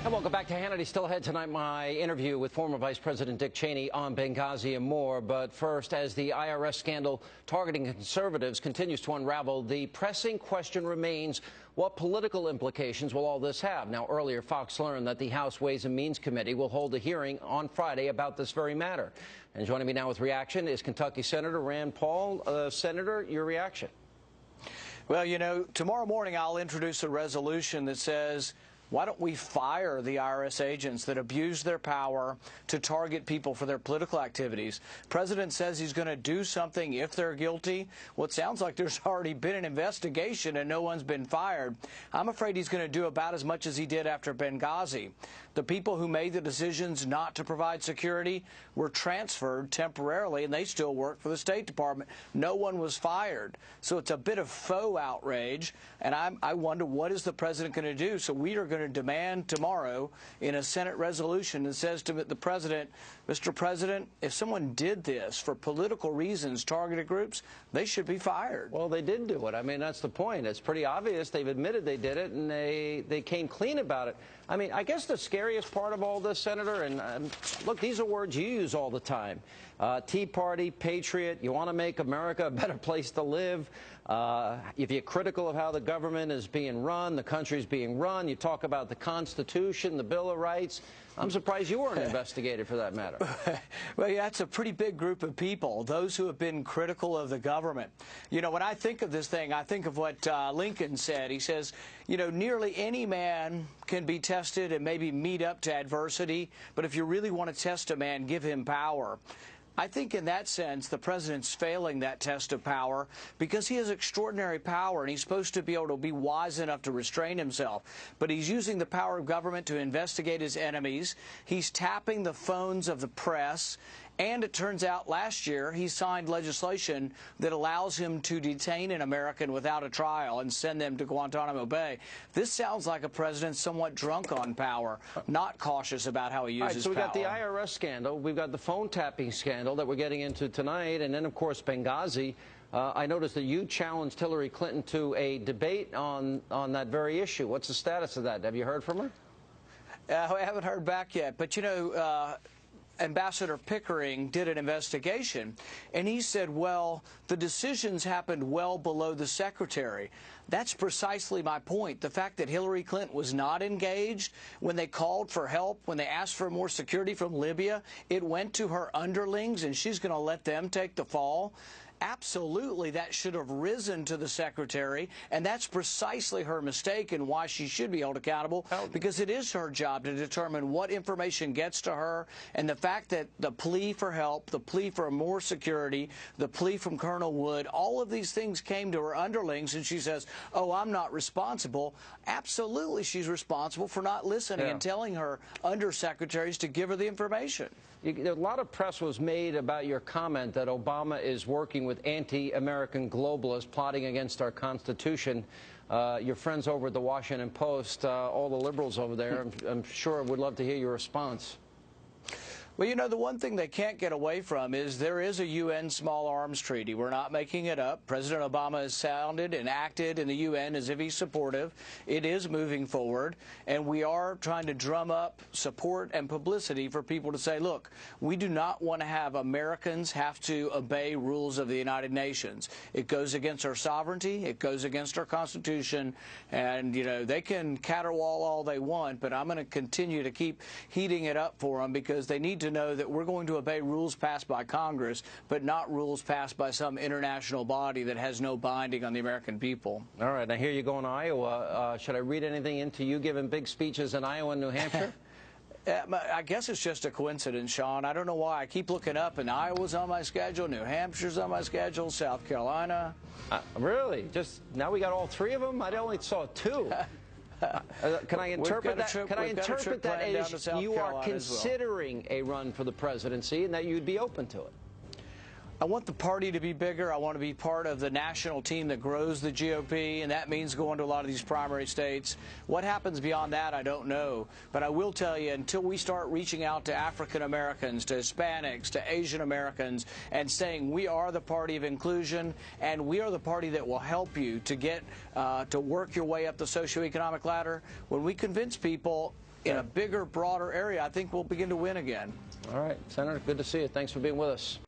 And welcome back to Hannity. Still ahead tonight, my interview with former Vice President Dick Cheney on Benghazi and more. But first, as the IRS scandal targeting conservatives continues to unravel, the pressing question remains, what political implications will all this have? Now, earlier, Fox learned that the House Ways and Means Committee will hold a hearing on Friday about this very matter. And joining me now with reaction is Kentucky Senator Rand Paul. Senator, your reaction? Well, you know, tomorrow morning I'll introduce a resolution that says, why don't we fire the IRS agents that abuse their power to target people for their political activities? The president says he's going to do something if they're guilty. Well, it sounds like there's already been an investigation and no one's been fired. I'm afraid he's going to do about as much as he did after Benghazi. The people who made the decisions not to provide security were transferred temporarily, and they still work for the State Department. No one was fired. So it's a bit of faux outrage, and I wonder, what is the president going to do? So we are going to demand tomorrow in a Senate resolution that says to the president, Mr. President, if someone did this for political reasons, targeted groups, they should be fired. Well, they did do it. I mean, that's the point. It's pretty obvious. They've admitted they did it, and they came clean about it. I mean, I guess the scariest part of all this, Senator, and look, these are words you use all the time. Tea Party, patriot, you want to make America a better place to live. If you're critical of how the government is being run, the country's being run, you talk about the Constitution, the Bill of Rights. I'm surprised you weren't investigated for that matter. Well, yeah, that's a pretty big group of people, those who have been critical of the government. You know, when I think of this thing, I think of what Lincoln said. He says, you know, nearly any man can be tested and maybe meet up to adversity, but if you really want to test a man, give him power. I think in that sense, the president's failing that test of power because he has extraordinary power and he's supposed to be able to be wise enough to restrain himself. But he's using the power of government to investigate his enemies. He's tapping the phones of the press. And it turns out last year he signed legislation that allows him to detain an American without a trial and send them to Guantanamo Bay. This sounds like a president somewhat drunk on power, not cautious about how he uses power. All right, so we've power. got the IRS scandal, we've got the phone tapping scandal that we're getting into tonight, and then, of course, Benghazi. I noticed that you challenged Hillary Clinton to a debate on that very issue. What's the status of that? Have you heard from her? I haven't heard back yet, but you know, Ambassador Pickering did an investigation, and he said, well, the decisions happened well below the secretary. That's precisely my point. The fact that Hillary Clinton was not engaged when they called for help, when they asked for more security from Libya, it went to her underlings, and she's going to let them take the fall. Absolutely, that should have risen to the secretary, and that's precisely her mistake and why she should be held accountable, because it is her job to determine what information gets to her, and the fact that the plea for help, the plea for more security, the plea from Colonel Wood, all of these things came to her underlings, and she says, oh, I'm not responsible. Absolutely, she's responsible for not listening and telling her undersecretaries to give her the information. A lot of press was made about your comment that Obama is working with anti-American globalists plotting against our Constitution. Your friends over at the Washington Post, all the liberals over there, I'm sure would love to hear your response. Well, you know, the one thing they can't get away from is there is a UN small arms treaty. We're not making it up. President Obama has sounded and acted in the UN as if he's supportive. It is moving forward, and we are trying to drum up support and publicity for people to say, look, we do not want to have Americans have to obey rules of the United Nations. It goes against our sovereignty. It goes against our Constitution, and, you know, they can caterwaul all they want, but I'm going to continue to keep heating it up for them because they need to know that we're going to obey rules passed by Congress, but not rules passed by some international body that has no binding on the American people. All right, I hear you going to Iowa. Should I read anything into you giving big speeches in Iowa and New Hampshire? I guess it's just a coincidence, Sean. I don't know why. I keep looking up, and Iowa's on my schedule, New Hampshire's on my schedule, South Carolina. Really? Just now we got all three of them? I only saw two. Can I interpret that? Can I interpret that as you are considering a run for the presidency and that you'd be open to it? I want the party to be bigger. I want to be part of the national team that grows the GOP, and that means going to a lot of these primary states. What happens beyond that, I don't know. But I will tell you, until we start reaching out to African Americans, to Hispanics, to Asian Americans, and saying we are the party of inclusion, and we are the party that will help you to get to work your way up the socioeconomic ladder, when we convince people in a bigger, broader area, I think we'll begin to win again. All right, Senator, good to see you. Thanks for being with us.